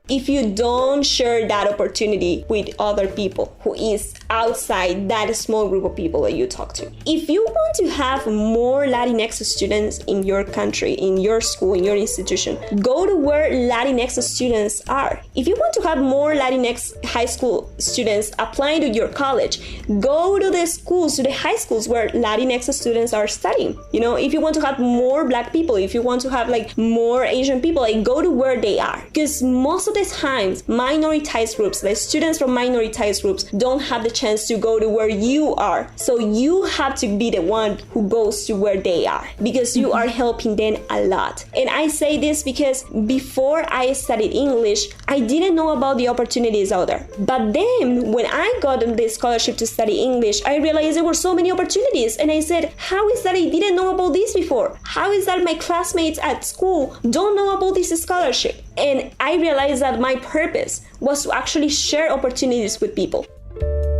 if you don't share that opportunity with other people who is outside that small group of people that you talk to. If you want to have more Latinx students in your country, in your school, in your institution, go to where Latinx students are. If you want to have more Latinx high school students applying to your college, go to the schools, to the high schools where Latinx students are studying. If you want to have more Black people, if you want to have more Asian people, go to where they are. Because most of the times, minoritized groups, the students from minoritized groups don't have the chance to go to where you are. So you have to be the one who goes to where they are, because you are helping them a lot. And I say this because before I studied English, I didn't know about the opportunities out there. But then when I got the scholarship to study English, I realized there were so many opportunities. And I said, how is that I didn't know about this before? How is that my classmates at school don't know about this scholarship? And I realized that my purpose was to actually share opportunities with people.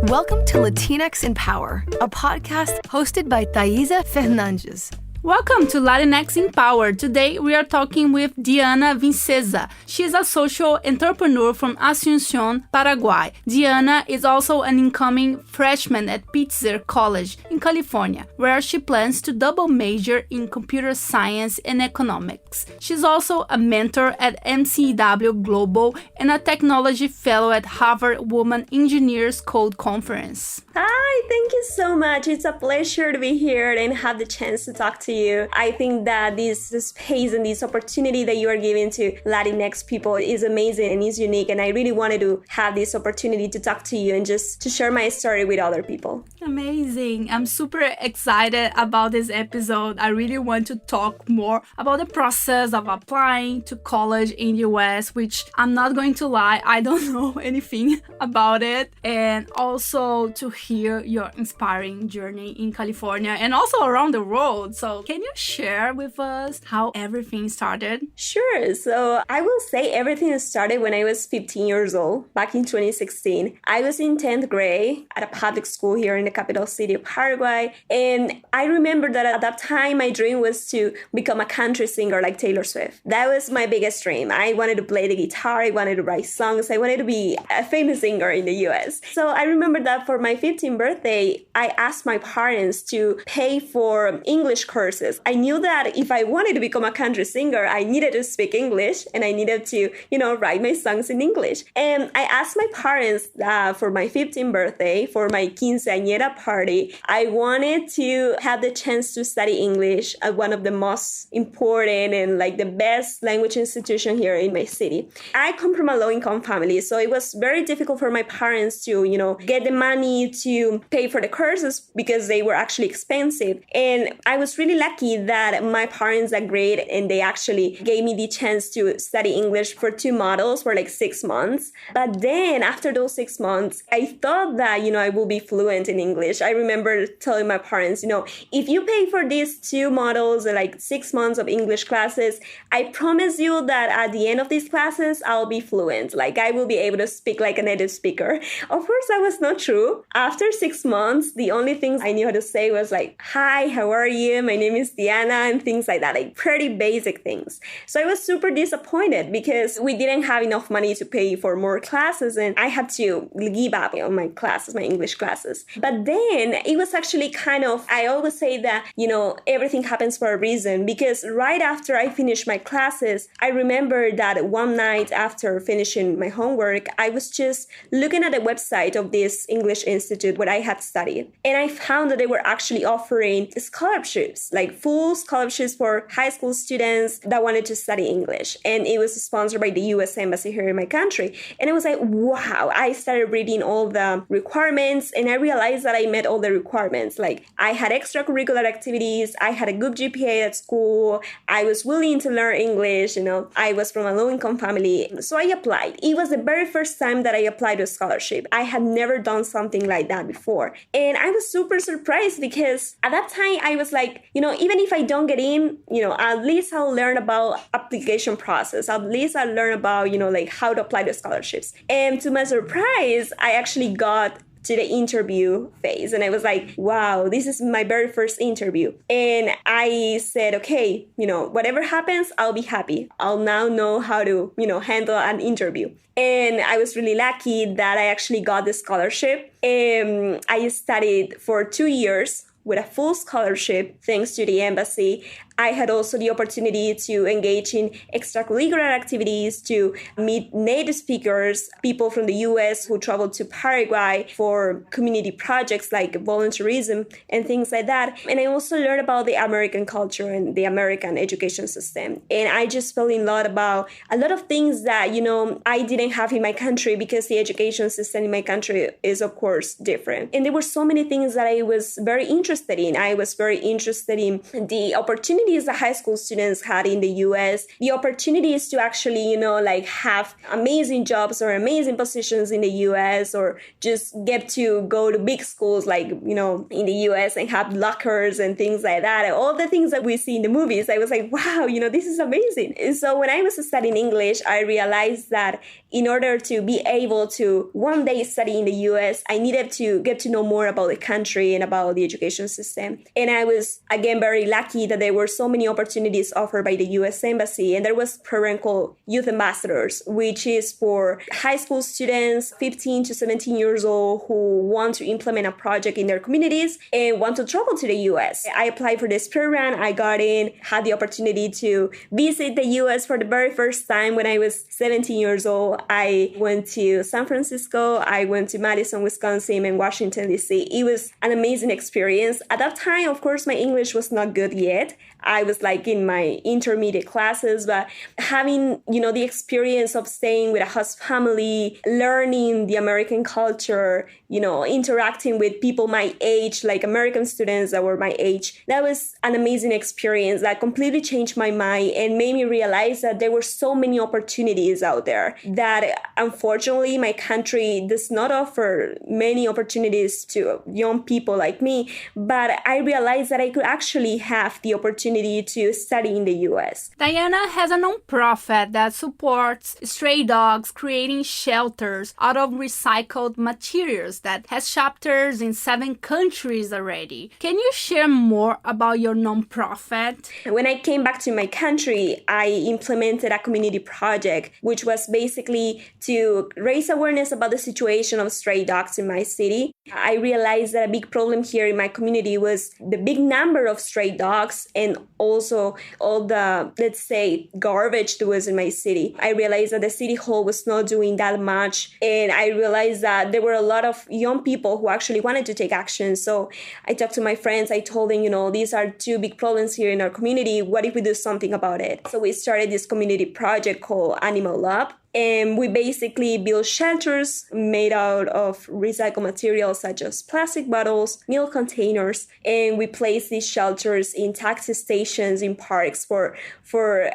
Welcome to Latinx in Power, a podcast hosted by Thaisa Fernandes. Welcome to Latinx in Power. Today we are talking with Diana Vicezar. She is a social entrepreneur from Asunción, Paraguay. Diana is also an incoming freshman at Pitzer College in California, where she plans to double major in computer science and economics. She's also a mentor at MCW Global and a technology fellow at Harvard Women Engineers Code Conference. Hi, thank you so much. It's a pleasure to be here and have the chance to talk to you. I think that this space and this opportunity that you are giving to Latinx people is amazing and is unique. And I really wanted to have this opportunity to talk to you and just to share my story with other people. Amazing. I'm super excited about this episode. I really want to talk more about the process of applying to college in the US, which I'm not going to lie, I don't know anything about it. And also to hear your inspiring journey in California and also around the world. So can you share with us how everything started? Sure. So I will say everything started when I was 15 years old, back in 2016. I was in 10th grade at a public school here in the capital city of Paraguay. And I remember that at that time, my dream was to become a country singer like Taylor Swift. That was my biggest dream. I wanted to play the guitar. I wanted to write songs. I wanted to be a famous singer in the US. So I remember that for my 15th birthday, I asked my parents to pay for English courses. I knew that if I wanted to become a country singer, I needed to speak English and I needed to, write my songs in English. And I asked my parents for my 15th birthday, for my quinceañera party, I wanted to have the chance to study English at one of the most important and the best language institution here in my city. I come from a low-income family, so it was very difficult for my parents to, get the money to pay for the courses because they were actually expensive. And I was really lucky that my parents agreed and they actually gave me the chance to study English for 2 modules for 6 months. But then after those 6 months, I thought that, I will be fluent in English. I remember telling my parents, if you pay for these 2 modules and 6 months of English classes, I promise you that at the end of these classes, I'll be fluent. I will be able to speak like a native speaker. Of course, that was not true. After 6 months, the only things I knew how to say was hi, how are you? My name is Diana, and things like that, pretty basic things. So I was super disappointed because we didn't have enough money to pay for more classes and I had to give up on my classes, my English classes. But then it was actually I always say that, everything happens for a reason, because right after I finished my classes, I remember that one night after finishing my homework, I was just looking at the website of this English institute where I had studied. And I found that they were actually offering scholarships, full scholarships for high school students that wanted to study English. And it was sponsored by the US Embassy here in my country. And it was wow, I started reading all the requirements and I realized that I met all the requirements. I had extracurricular activities, I had a good GPA at school, I was willing to learn English, I was from a low-income family. So I applied. It was the very first time that I applied to a scholarship. I had never done something like that before. And I was super surprised because at that time I was even if I don't get in, at least I'll learn about application process. At least I'll learn about, how to apply to scholarships. And to my surprise, I actually got to the interview phase. And I was like, wow, this is my very first interview. And I said, okay, whatever happens, I'll be happy. I'll now know how to, handle an interview. And I was really lucky that I actually got the scholarship. I studied for 2 years with a full scholarship thanks to the embassy. I had also the opportunity to engage in extracurricular activities, to meet native speakers, people from the US who traveled to Paraguay for community projects like volunteerism and things like that. And I also learned about the American culture and the American education system. And I just fell in love about a lot of things that, I didn't have in my country because the education system in my country is, of course, different. And there were so many things that I was very interested in. I was very interested in the opportunities the high school students had in the US, the opportunities to actually, have amazing jobs or amazing positions in the US, or just get to go to big schools like, in the US and have lockers and things like that. And all the things that we see in the movies, I was like, wow, this is amazing. And so when I was studying English, I realized that in order to be able to one day study in the US, I needed to get to know more about the country and about the education system. And I was, again, very lucky that there were so many opportunities offered by the US Embassy. And there was a program called Youth Ambassadors, which is for high school students, 15 to 17 years old, who want to implement a project in their communities and want to travel to the US. I applied for this program. I got in, had the opportunity to visit the US for the very first time when I was 17 years old. I went to San Francisco, I went to Madison, Wisconsin, and Washington, D.C. It was an amazing experience. At that time, of course, my English was not good yet. I was like in my intermediate classes, but having, the experience of staying with a host family, learning the American culture, interacting with people my age, like American students that were my age, that was an amazing experience that completely changed my mind and made me realize that there were so many opportunities out there that unfortunately my country does not offer many opportunities to young people like me. But I realized that I could actually have the opportunity to study in the US. Diana has a nonprofit that supports stray dogs, creating shelters out of recycled materials that has chapters in 7 countries already. Can you share more about your nonprofit? When I came back to my country, I implemented a community project, which was basically to raise awareness about the situation of stray dogs in my city. I realized that a big problem here in my community was the big number of stray dogs and also all the, let's say, garbage that was in my city. I realized that the city hall was not doing that much. And I realized that there were a lot of young people who actually wanted to take action. So I talked to my friends. I told them, these are 2 big problems here in our community. What if we do something about it? So we started this community project called Animal Lab. And we basically build shelters made out of recycled materials such as plastic bottles, milk containers, and we place these shelters in taxi stations, in parks for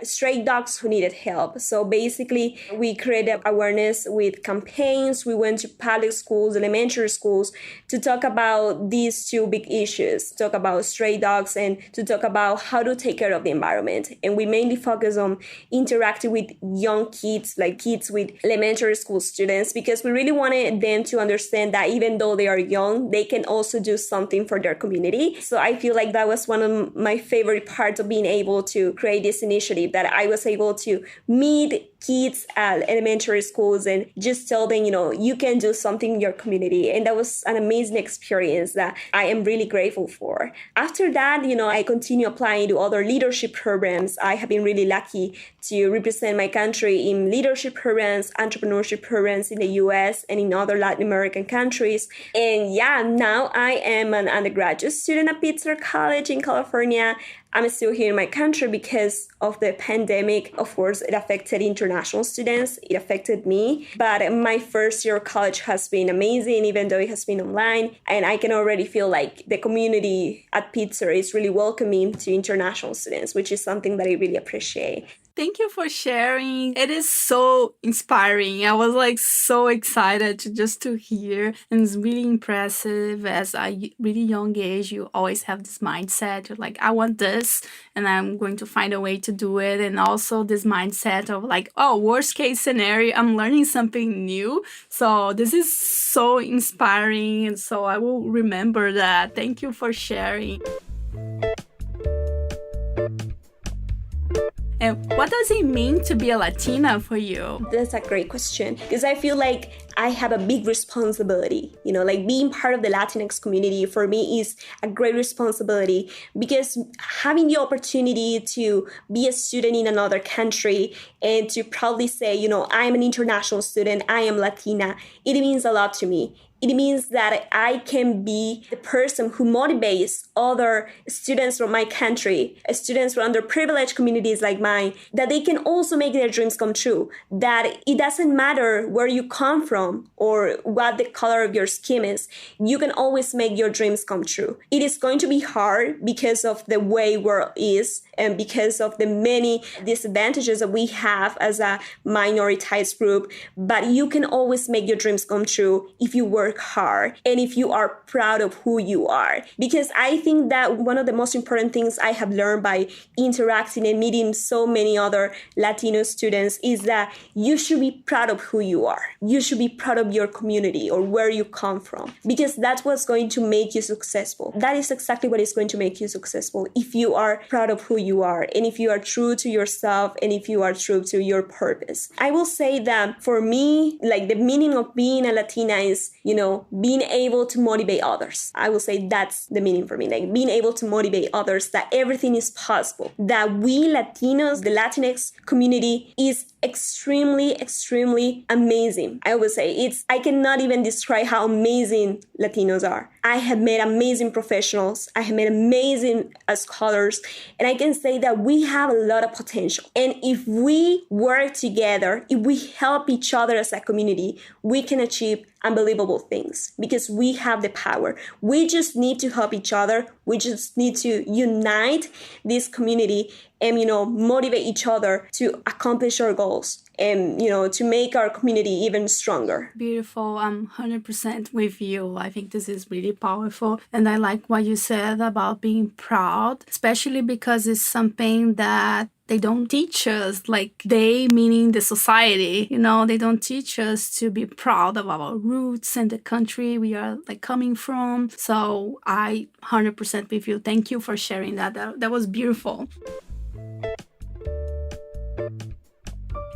stray dogs who needed help. So basically, we created awareness with campaigns. We went to public schools, elementary schools, to talk about these 2 big issues, to talk about stray dogs and to talk about how to take care of the environment. And we mainly focus on interacting with young kids, like kids with elementary school students, because we really wanted them to understand that even though they are young, they can also do something for their community. So I feel like that was one of my favorite parts of being able to create this initiative, that I was able to meet kids at elementary schools and just tell them, you can do something in your community. And that was an amazing experience that I am really grateful for. After that, I continue applying to other leadership programs. I have been really lucky to represent my country in leadership programs, entrepreneurship programs in the US and in other Latin American countries. And now I am an undergraduate student at Pitzer College in California. I'm still here in my country because of the pandemic. Of course, it affected international students. It affected me. But my first year of college has been amazing, even though it has been online. And I can already feel like the community at Pitzer is really welcoming to international students, which is something that I really appreciate. Thank you for sharing. It is so inspiring. I was like so excited to hear, and it's really impressive. As a really young age, you always have this mindset. You're like, I want this, and I'm going to find a way to do it. And also this mindset of like, oh, worst case scenario, I'm learning something new. So this is so inspiring, and so I will remember that. Thank you for sharing. And what does it mean to be a Latina for you? That's a great question, because I feel like I have a big responsibility. Like being part of the Latinx community for me is a great responsibility, because having the opportunity to be a student in another country and to proudly say, I'm an international student, I am Latina, it means a lot to me. It means that I can be the person who motivates other students from my country, students from underprivileged communities like mine, that they can also make their dreams come true. That it doesn't matter where you come from or what the color of your skin is. You can always make your dreams come true. It is going to be hard because of the way world is and because of the many disadvantages that we have as a minoritized group. But you can always make your dreams come true if you work hard and if you are proud of who you are. Because I think that one of the most important things I have learned by interacting and meeting so many other Latino students is that you should be proud of who you are. You should be proud of your community or where you come from, because that's what's going to make you successful. That is exactly what is going to make you successful, if you are proud of who you are and if you are true to yourself and if you are true to your purpose. I will say that for me, like the meaning of being a Latina is, being able to motivate others. I will say that's the meaning for me, like being able to motivate others that everything is possible, that we Latinos, the Latinx community is extremely, extremely amazing. I would say I cannot even describe how amazing Latinos are. I have met amazing professionals. I have met amazing scholars. And I can say that we have a lot of potential. And if we work together, if we help each other as a community, we can achieve unbelievable things because we have the power. We just need to help each other. We just need to unite this community and, motivate each other to accomplish our goals and, to make our community even stronger. Beautiful. I'm 100% with you. I think this is really powerful. And I like what you said about being proud, especially because it's something that they don't teach us, like they meaning the society, they don't teach us to be proud of our roots and the country we are like coming from. So I 100% with you. Thank you for sharing that. That was beautiful.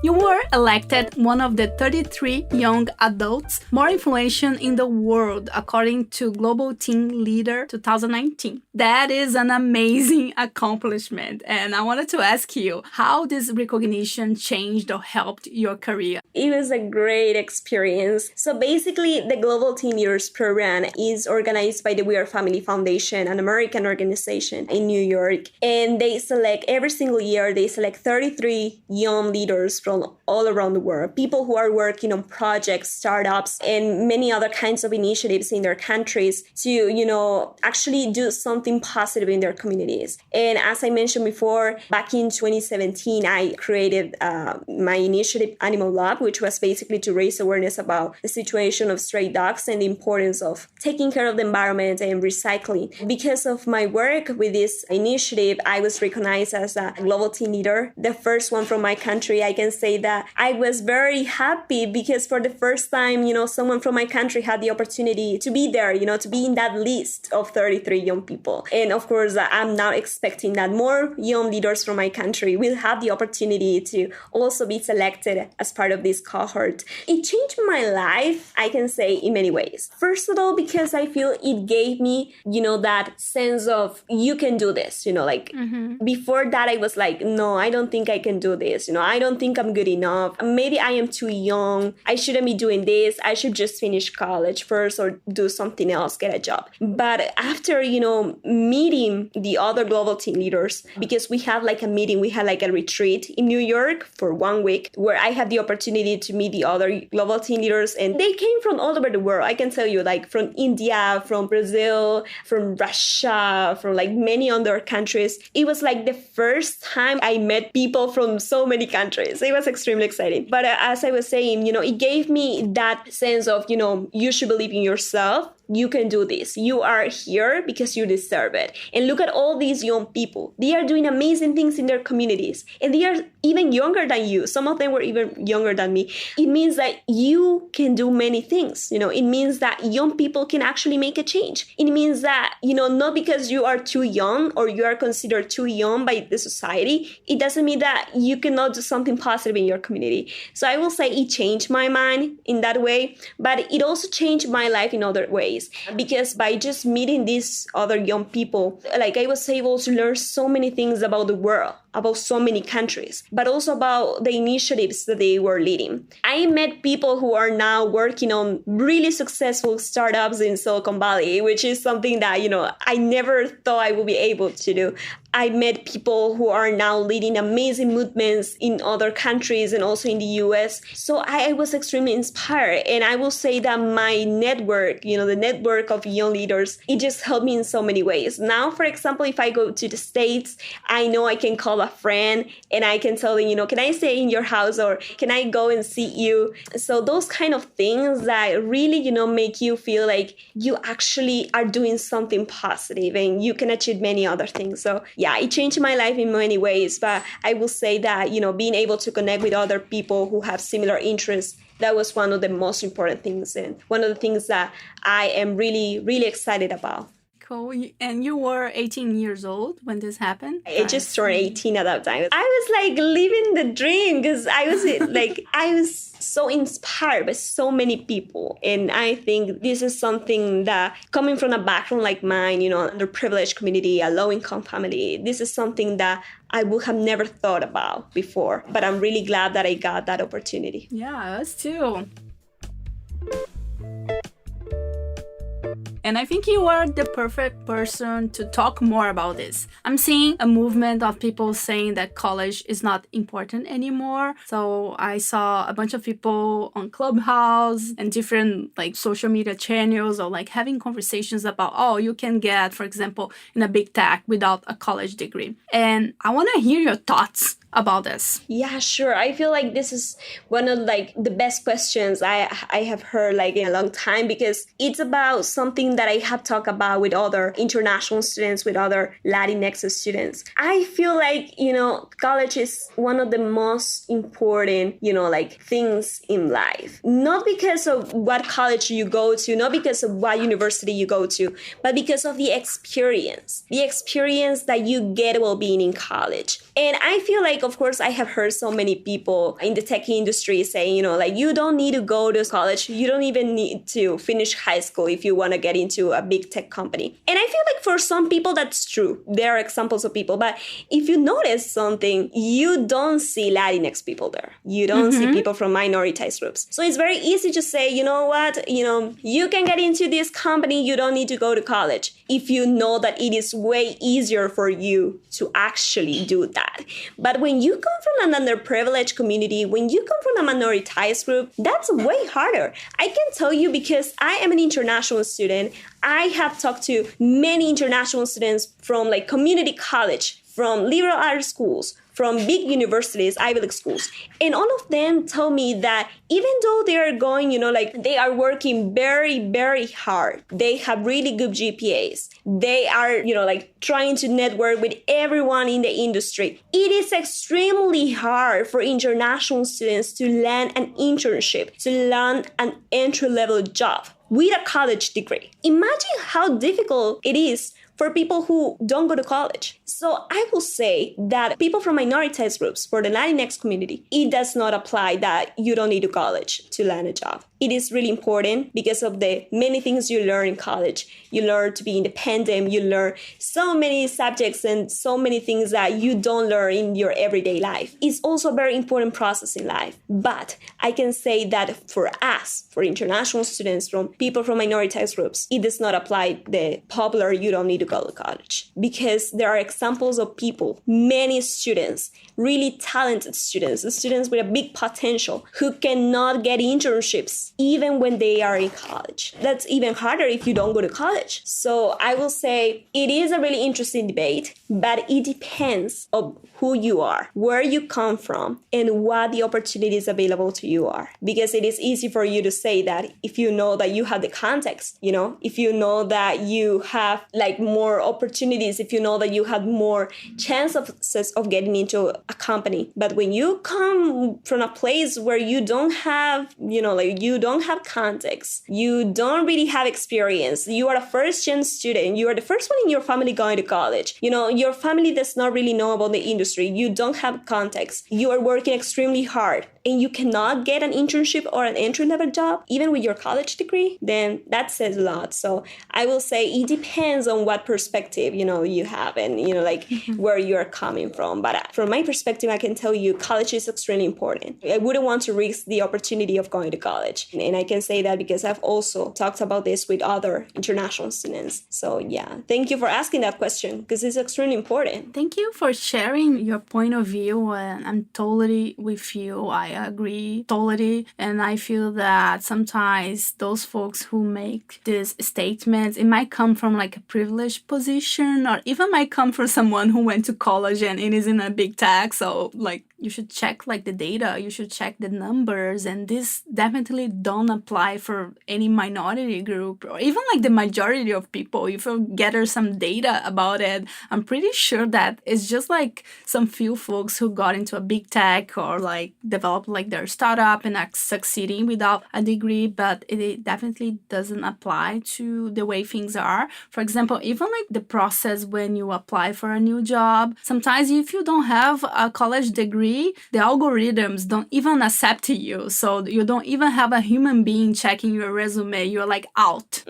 You were elected one of the 33 young adults more influential in the world, according to Global Teen Leader 2019. That is an amazing accomplishment. And I wanted to ask you how this recognition changed or helped your career. It was a great experience. So basically, the Global Teen Leaders Program is organized by the We Are Family Foundation, an American organization in New York. And they select, every single year, they select 33 young leaders from all around the world, people who are working on projects, startups, and many other kinds of initiatives in their countries to, actually do something positive in their communities. And as I mentioned before, back in 2017, I created my initiative, Animal Lab, which was basically to raise awareness about the situation of stray dogs and the importance of taking care of the environment and recycling. Because of my work with this initiative, I was recognized as a global teen leader, the first one from my country. I can say that I was very happy because for the first time, someone from my country had the opportunity to be there, to be in that list of 33 young people. And of course, I'm now expecting that more young leaders from my country will have the opportunity to also be selected as part of this cohort. It changed my life, I can say, in many ways. First of all, because I feel it gave me, that sense of you can do this, before that I was like, no, I don't think I can do this. I don't think I'm good enough. Maybe I am too young. I shouldn't be doing this. I should just finish college first or do something else, get a job. But after, meeting the other global team leaders, because we had like a meeting, we had like a retreat in New York for 1 week where I had the opportunity to meet the other global team leaders, and they came from all over the world. I can tell you, like from India, from Brazil, from Russia, from like many other countries. It was like the first time I met people from so many countries. It was extremely exciting. But as I was saying, it gave me that sense of, you should believe in yourself. You can do this. You are here because you deserve it. And look at all these young people. They are doing amazing things in their communities. And they are even younger than you. Some of them were even younger than me. It means that you can do many things. It means that young people can actually make a change. It means that, not because you are too young or you are considered too young by the society, it doesn't mean that you cannot do something positive in your community. So I will say it changed my mind in that way, but it also changed my life in other ways. Because by just meeting these other young people, like I was able to learn so many things about the world, about so many countries, but also about the initiatives that they were leading. I met people who are now working on really successful startups in Silicon Valley, which is something that, I never thought I would be able to do. I met people who are now leading amazing movements in other countries and also in the US. So I was extremely inspired. And I will say that my network, the network of young leaders, it just helped me in so many ways. Now, for example, if I go to the States, I know I can call a friend and I can tell them, can I stay in your house or can I go and see you? So those kind of things that really, make you feel like you actually are doing something positive and you can achieve many other things. So yeah, it changed my life in many ways, but I will say that, being able to connect with other people who have similar interests, that was one of the most important things and one of the things that I am really, really excited about. Cool. And you were 18 years old when this happened? I just turned 18 at that time. I was like living the dream because I was so inspired by so many people. And I think this is something that coming from a background like mine, underprivileged community, a low-income family, this is something that I would have never thought about before. But I'm really glad that I got that opportunity. Yeah, us too. And I think you are the perfect person to talk more about this. I'm seeing a movement of people saying that college is not important anymore. So I saw a bunch of people on Clubhouse and different social media channels or having conversations about, you can get, for example, in a big tech without a college degree. And I want to hear your thoughts about this. Yeah, sure. I feel like this is one of the best questions I have heard in a long time, because it's about something that I have talked about with other international students, with other Latinx students. I feel like, college is one of the most important, things in life. Not because of what college you go to, not because of what university you go to, but because of the experience that you get while being in college. And I feel like, of course, I have heard so many people in the tech industry saying, you don't need to go to college. You don't even need to finish high school if you want to get into a big tech company. And I feel like for some people, that's true. There are examples of people. But if you notice something, you don't see Latinx people there. You don't see people from minoritized groups. So it's very easy to say, you know what, you can get into this company. You don't need to go to college. If you know that it is way easier for you to actually do that. But when you come from an underprivileged community, when you come from a minoritized group, that's way harder. I can tell you because I am an international student. I have talked to many international students from community college, from liberal arts schools, from big universities, Ivy League schools. And all of them tell me that even though they are going, they are working very, very hard. They have really good GPAs. They are, trying to network with everyone in the industry. It is extremely hard for international students to land an internship, to land an entry-level job with a college degree. Imagine how difficult it is for people who don't go to college. So I will say that people from minoritized groups, for the Latinx community, it does not apply that you don't need to college to land a job. It is really important because of the many things you learn in college. You learn to be independent. You learn so many subjects and so many things that you don't learn in your everyday life. It's also a very important process in life. But I can say that for us, for international students, from people from minoritized groups, it does not apply the popular you don't need to go to college. Because there are examples of people, many students, really talented students with a big potential who cannot get internships even when they are in college. That's even harder if you don't go to college. So I will say it is a really interesting debate, but it depends on who you are, where you come from, and what the opportunities available to you are. Because it is easy for you to say that if you know that you have the context, if you know that you have like more opportunities, if you know that you have more chance of getting into a company. But when you come from a place where you don't have, you don't have context, you don't really have experience, you are a first-gen student, you are the first one in your family going to college, your family does not really know about the industry, you don't have context, you are working extremely hard, and you cannot get an internship or an entry-level job, even with your college degree, then that says a lot. So I will say it depends on what perspective, you have and, where you're coming from. But from my perspective, I can tell you college is extremely important. I wouldn't want to risk the opportunity of going to college. And I can say that because I've also talked about this with other international students. So yeah, thank you for asking that question because it's extremely important. Thank you for sharing your point of view. And I'm totally with you. I agree totally. And I feel that sometimes those folks who make these statements, it might come from like a privileged position or even might come from someone who went to college and it is in a big tech. So like you should check like the data, you should check the numbers, and this definitely don't apply for any minority group or even like the majority of people. If you gather some data about it, I'm pretty sure that it's just like some few folks who got into a big tech or like developed like their startup and are succeeding without a degree, but it definitely doesn't apply to the way things are. For example, even like the process when you apply for a new job, sometimes if you don't have a college degree, the algorithms don't even accept you. So you don't even have a human being checking your resume. You're like out.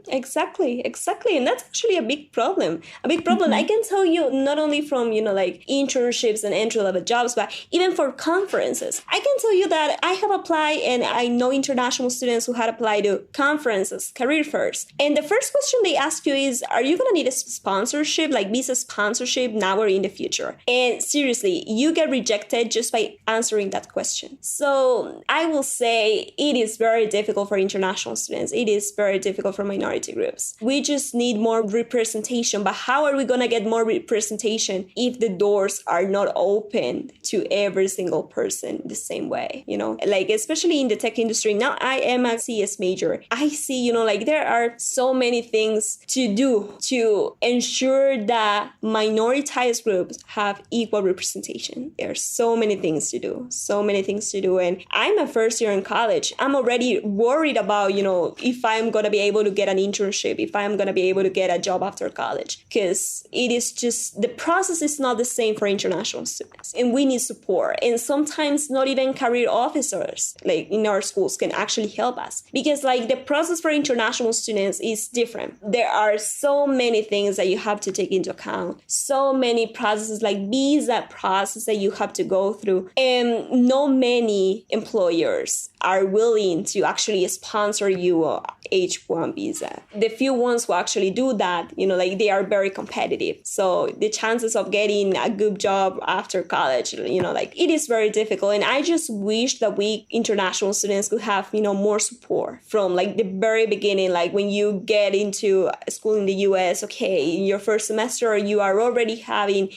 Exactly. And that's actually a big problem. I can tell you not only from, like internships and entry-level jobs, but even for conferences. I can tell you that I have applied and I know international students who had applied to conferences, career fairs. And the first question they ask you is, are you going to need a sponsorship, like visa sponsorship now or in the future? And seriously, you get rejected just by answering that question. So I will say it is very difficult for international students. It is very difficult for minority groups. We just need more representation. But how are we going to get more representation if the doors are not open to every single person the same way? Like especially in the tech industry. Now I am a CS major. I see, like there are so many things to do to ensure that minoritized groups have equal representation. There's so many things to do. And I'm a first year in college. I'm already worried about, if I'm going to be able to get an internship, if I'm going to be able to get a job after college, because it is just, the process is not the same for international students. And we need support. And sometimes not even career officers, like in our schools, can actually help us. Because like the process for international students is different. There are so many things that you have to take into account. So many processes like visa process that you have to go through. And not many employers are willing to actually sponsor you a H-1 visa. The few ones who actually do that, they are very competitive. So the chances of getting a good job after college, it is very difficult. And I just wish that we international students could have, more support from like the very beginning. Like when you get into school in the US, okay, in your first semester, you are already having,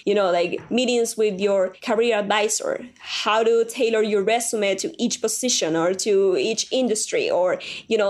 meetings with your career advisor, how to tailor your resume to each position or to each industry, or,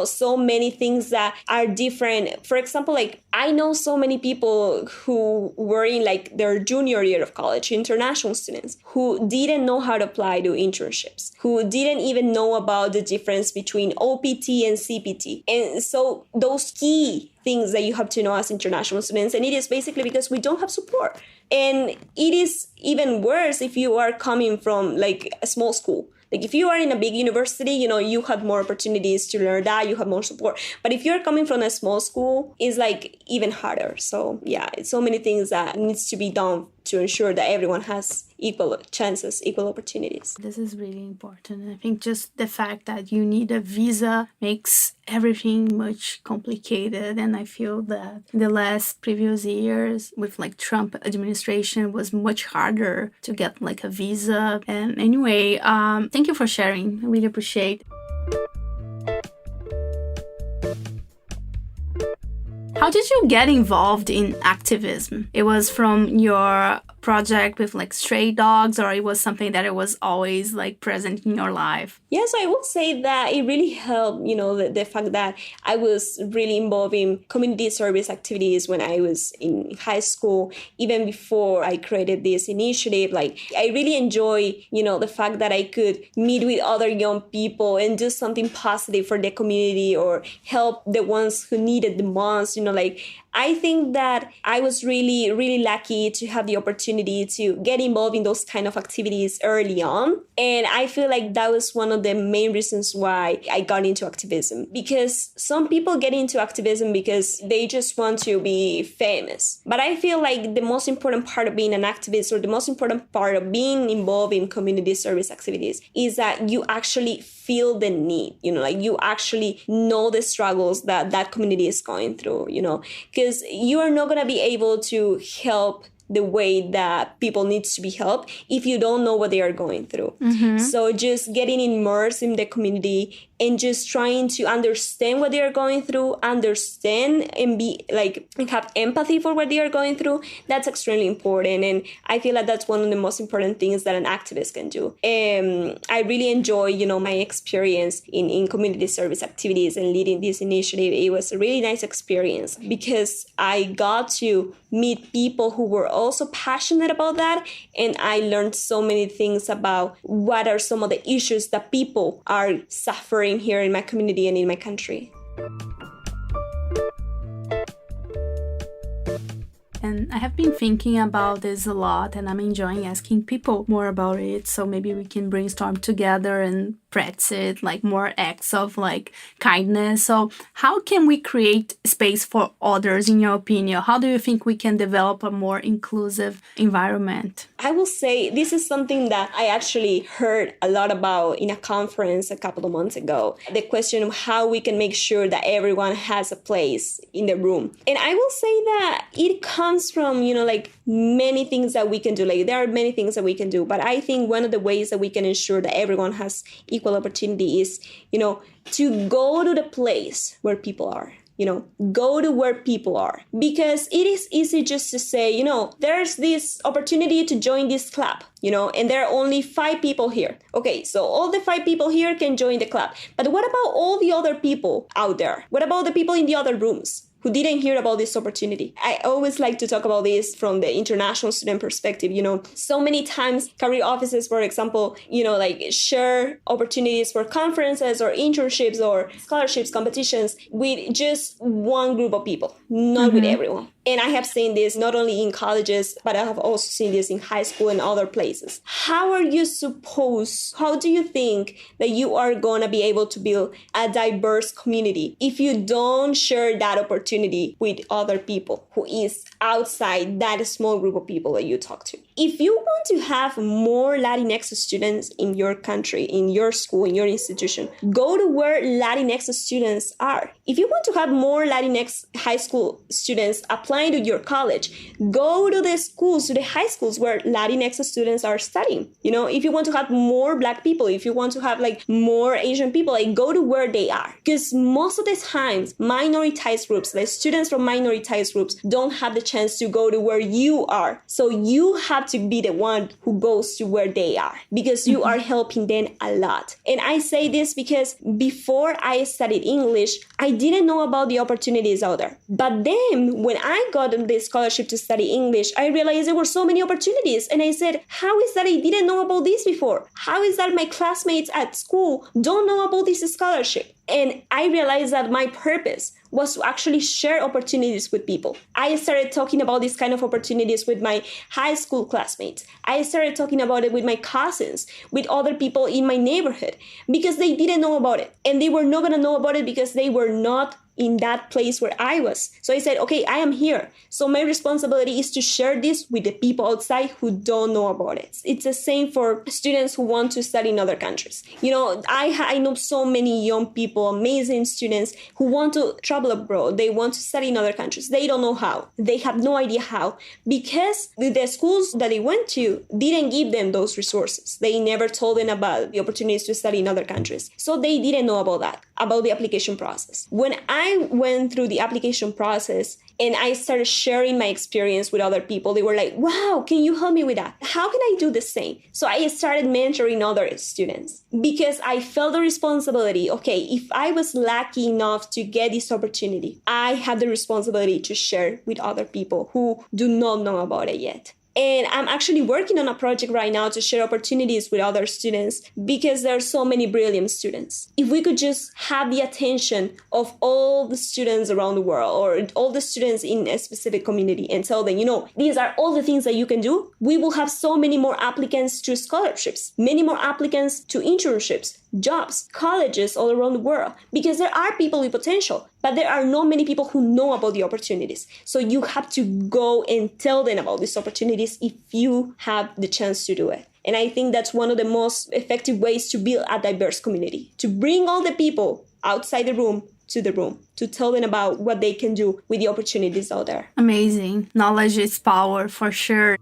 so many things that are different. For example, like I know so many people who were in like their junior year of college, international students, who didn't know how to apply to internships, who didn't even know about the difference between OPT and CPT. And so those key things that you have to know as international students, and it is basically because we don't have support. And it is even worse if you are coming from like a small school. Like if you are in a big university, you have more opportunities to learn that, you have more support. But if you're coming from a small school, it's like even harder. So yeah, it's so many things that needs to be done to ensure that everyone has equal chances, equal opportunities. This is really important. I think just the fact that you need a visa makes everything much complicated. And I feel that in the last previous years with like Trump administration was much harder to get like a visa. And anyway, thank you for sharing. I really appreciate it. How did you get involved in activism? It was from your project with like stray dogs, or it was something that it was always like present in your life? Yes, I will say that it really helped, the fact that I was really involved in community service activities when I was in high school, even before I created this initiative. Like I really enjoy, the fact that I could meet with other young people and do something positive for the community or help the ones who needed the most, I think that I was really, really lucky to have the opportunity to get involved in those kind of activities early on. And I feel like that was one of the main reasons why I got into activism. Because some people get into activism because they just want to be famous. But I feel like the most important part of being an activist, or the most important part of being involved in community service activities, is that you actually feel the need, you actually know the struggles that community is going through, because you are not going to be able to help the way that people need to be helped if you don't know what they are going through. Mm-hmm. So just getting immersed in the community and just trying to understand what they are going through, understand and be like and have empathy for what they are going through, that's extremely important. And I feel like that's one of the most important things that an activist can do. I really enjoy, my experience in community service activities and leading this initiative. It was a really nice experience because I got to meet people who were also passionate about that. And I learned so many things about what are some of the issues that people are suffering here in my community and in my country. And I have been thinking about this a lot, and I'm enjoying asking people more about it. So maybe we can brainstorm together and practice it, like more acts of like kindness. So how can we create space for others, in your opinion? How do you think we can develop a more inclusive environment? I will say this is something that I actually heard a lot about in a conference a couple of months ago. The question of how we can make sure that everyone has a place in the room. And I will say that it comes from, like many things that we can do. Like there are many things that we can do. But I think one of the ways that we can ensure that everyone has equal opportunity is, to go to the place where people are. Go to where people are, because it is easy just to say, there's this opportunity to join this club, and there are only 5 people here. Okay, so all the 5 people here can join the club. But what about all the other people out there? What about the people in the other rooms who didn't hear about this opportunity? I always like to talk about this from the international student perspective. So many times career offices, for example, share opportunities for conferences or internships or scholarships competitions with just one group of people, not with everyone. And I have seen this not only in colleges, but I have also seen this in high school and other places. How do you think that you are going to be able to build a diverse community if you don't share that opportunity with other people who is outside that small group of people that you talk to? If you want to have more Latinx students in your country, in your school, in your institution, go to where Latinx students are. If you want to have more Latinx high school students applying to your college, go to the schools, to the high schools where Latinx students are studying. If you want to have more Black people, if you want to have more Asian people, go to where they are. Because most of the times, minoritized groups, students from minoritized groups don't have the chance to go to where you are. So you have have to be the one who goes to where they are, because you are helping them a lot. And I say this because before I studied English, I didn't know about the opportunities out there. But then when I got the scholarship to study English, I realized there were so many opportunities. And I said, how is that I didn't know about this before? How is that my classmates at school don't know about this scholarship? And I realized that my purpose was to actually share opportunities with people. I started talking about these kind of opportunities with my high school classmates. I started talking about it with my cousins, with other people in my neighborhood, because they didn't know about it. And they were not going to know about it because they were not in that place where I was. So I said, okay, I am here. So my responsibility is to share this with the people outside who don't know about it. It's the same for students who want to study in other countries. You know, I know so many young people, amazing students who want to travel abroad. They want to study in other countries. They don't know how. They have no idea how, because the schools that they went to didn't give them those resources. They never told them about the opportunities to study in other countries. So they didn't know about that, about the application process. When I went through the application process and I started sharing my experience with other people, they were like, wow, can you help me with that? How can I do the same? So I started mentoring other students because I felt the responsibility. Okay, if I was lucky enough to get this opportunity, I have the responsibility to share with other people who do not know about it yet. And I'm actually working on a project right now to share opportunities with other students because there are so many brilliant students. If we could just have the attention of all the students around the world or all the students in a specific community and tell them, you know, these are all the things that you can do, we will have so many more applicants to scholarships, many more applicants to internships, jobs, colleges all around the world, because there are people with potential, but there are not many people who know about the opportunities. So you have to go and tell them about these opportunities if you have the chance to do it. And I think that's one of the most effective ways to build a diverse community, to bring all the people outside the room to the room, to tell them about what they can do with the opportunities out there. Amazing. Knowledge is power, for sure.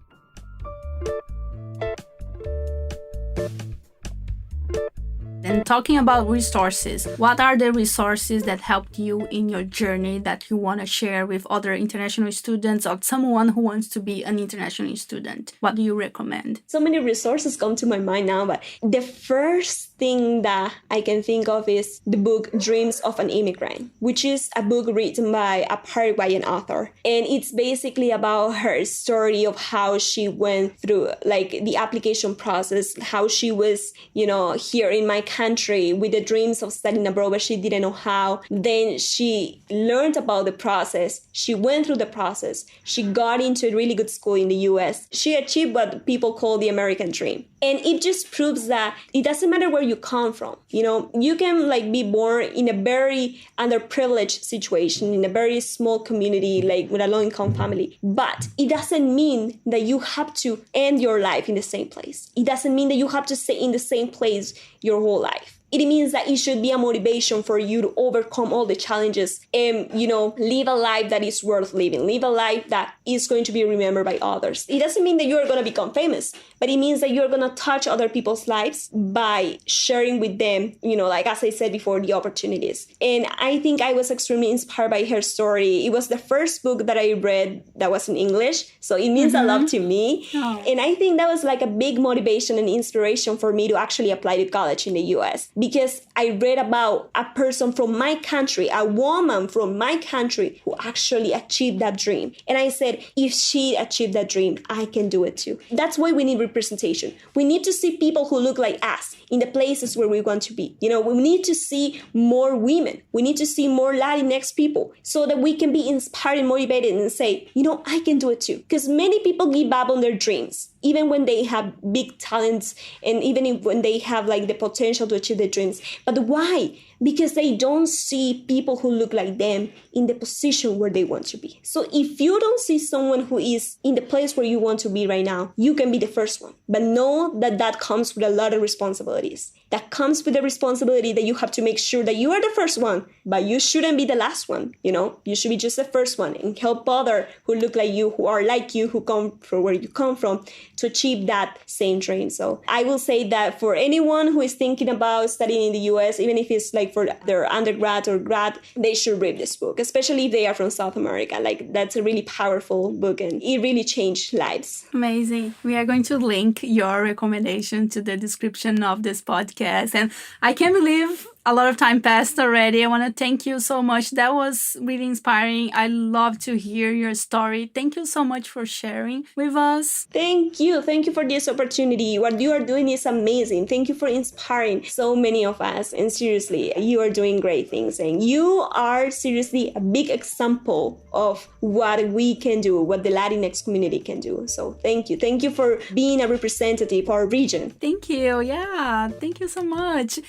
And talking about resources, what are the resources that helped you in your journey that you want to share with other international students or someone who wants to be an international student? What do you recommend? So many resources come to my mind now, but the first thing that I can think of is the book Dreams of an Immigrant, which is a book written by a Paraguayan author. And it's basically about her story of how she went through like the application process, how she was, you know, here in my country with the dreams of studying abroad, but she didn't know how. Then she learned about the process. She went through the process. She got into a really good school in the US. She achieved what people call the American dream. And it just proves that it doesn't matter where you come from. You know, you can like be born in a very underprivileged situation, in a very small community, like with a low-income family. But it doesn't mean that you have to end your life in the same place. It doesn't mean that you have to stay in the same place your whole life. It means that it should be a motivation for you to overcome all the challenges and, you know, live a life that is worth living, live a life that is going to be remembered by others. It doesn't mean that you're going to become famous, but it means that you're going to touch other people's lives by sharing with them, you know, like as I said before, the opportunities. And I think I was extremely inspired by her story. It was the first book that I read that was in English, so it means a lot to me. Oh. And I think that was like a big motivation and inspiration for me to actually apply to college in the US. Because I read about a person from my country, a woman from my country who actually achieved that dream. And I said, if she achieved that dream, I can do it too. That's why we need representation. We need to see people who look like us in the places where we want to be. You know, we need to see more women. We need to see more Latinx people so that we can be inspired and motivated and say, you know, I can do it too. Because many people give up on their dreams, even when they have big talents and even when they have like the potential to achieve their dreams. But why? Because they don't see people who look like them in the position where they want to be. So if you don't see someone who is in the place where you want to be right now, you can be the first one. But know that that comes with a lot of responsibilities. that comes with the responsibility that you have to make sure that you are the first one, but you shouldn't be the last one. You should be just the first one and help others who look like you, who are like you, who come from where you come from, to achieve that same dream. So I will say that for anyone who is thinking about studying in the US, even if it's like for their undergrad or grad, they should read this book, especially if they are from South America. Like, that's a really powerful book and it really changed lives. Amazing. We are going to link your recommendation to the description of this podcast. And I can't believe a lot of time passed already. I want to thank you so much. That was really inspiring. I love to hear your story. Thank you so much for sharing with us. Thank you. Thank you for this opportunity. What you are doing is amazing. Thank you for inspiring so many of us. And seriously, you are doing great things. And you are seriously a big example of what we can do, what the Latinx community can do. So thank you. Thank you for being a representative for our region. Thank you. Yeah, thank you so much.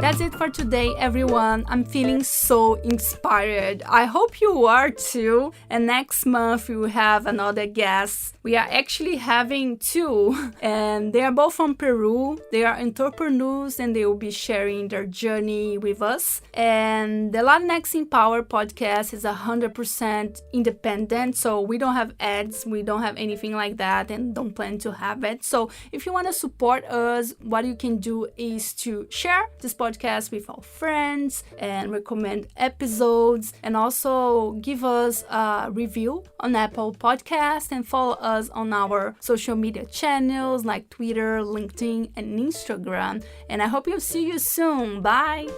That's it for today, everyone. I'm feeling so inspired. I hope you are too. And next month we will have another guest. We are actually having two, and they are both from Peru. They are entrepreneurs and they will be sharing their journey with us. And the Latinx in Power podcast is 100% independent, so we don't have ads, we don't have anything like that, and don't plan to have it. So if you want to support us, what you can do is to share this podcast with our friends and recommend episodes, and also give us a review on Apple Podcasts and follow us on our social media channels like Twitter, LinkedIn, and Instagram. And I hope you'll see you soon. Bye!